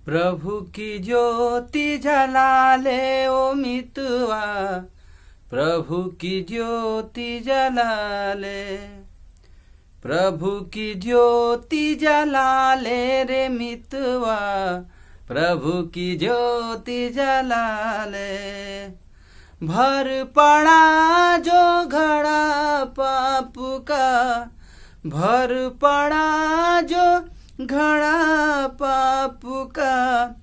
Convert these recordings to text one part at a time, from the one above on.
प्रभु की ज्योति जला ले ओ मितवा, प्रभु की ज्योति जला ले, प्रभु की ज्योति जला ले रे मितवा, प्रभु की ज्योति जला ले। भर पड़ा जो घड़ा पाप का, भर पड़ा जो घड़ा पाप का,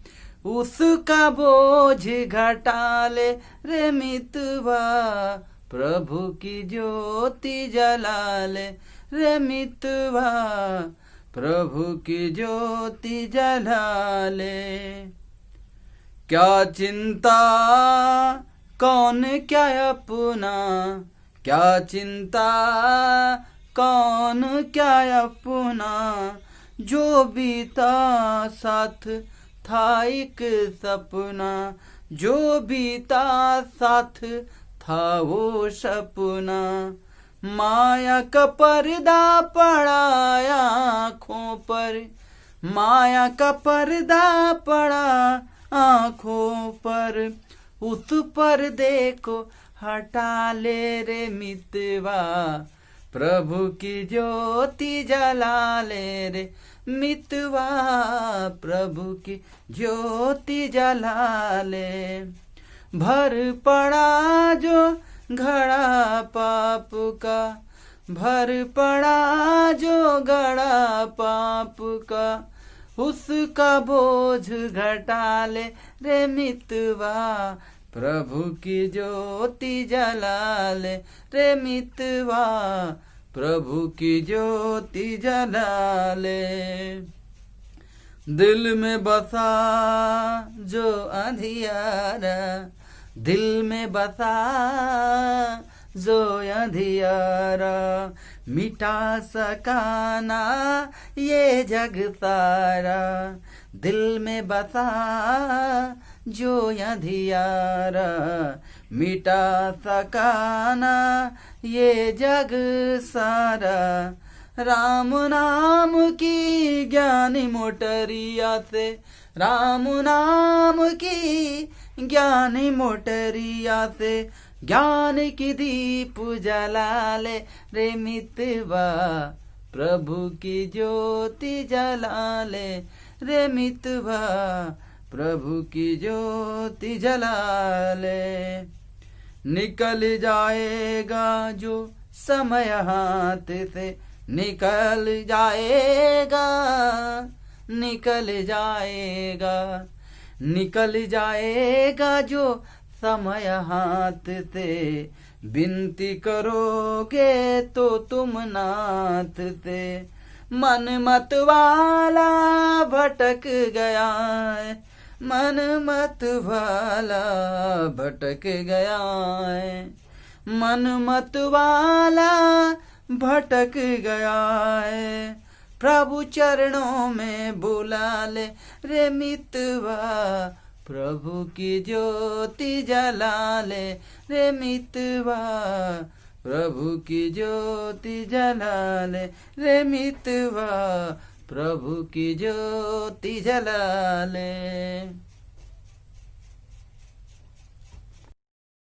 उसका बोझ घटा ले रे मितवा, प्रभु की ज्योति जला ले रे मितवा, प्रभु की ज्योति जला ले। क्या चिंता कौन क्या अपना, क्या चिंता कौन क्या अपना, जो बीता साथ था एक सपना, जो बीता साथ था वो सपना। माया का पर्दा पड़ा आँखों पर, माया का पर्दा पड़ा आँखों पर, उस पर्दे को हटा ले रे मितवा, प्रभु की ज्योति जला ले रे मितवा, प्रभु की ज्योति जला ले। भर पड़ा जो घड़ा पाप का, भर पड़ा जो घड़ा पाप का, उसका बोझ घटा ले रे मितवा, प्रभु की ज्योति जला ले रे मितवा, प्रभु की ज्योति जला ले। दिल में बसा जो अंधियारा, दिल में बसा जो अंधियारा, मिटा सकाना ये जग सारा, दिल में बसा जो अंधियारा, मिटा सकाना ये जग सारा। राम नाम की ज्ञानी मोटरिया से, राम नाम की ज्ञानी मोटरिया से, ज्ञान की दीप जला ले रे मितवा, प्रभु की ज्योति जला ले रे मितवा, प्रभु की ज्योति जला ले। निकल जाएगा जो समय हाथ से, निकल जाएगा, निकल जाएगा, निकल जाएगा जो समय हाथ से, विनती करोगे तो तुम नाथ से। मन मत वाला भटक गया है, मन मत वाला भटक गया है, मन मत वाला भटक गया है, प्रभु चरणों में बुला ले रे मितवा, प्रभु की ज्योति जला ले रे मितवा, प्रभु की ज्योति जला ले रे मितवा, प्रभु की ज्योति जला ले।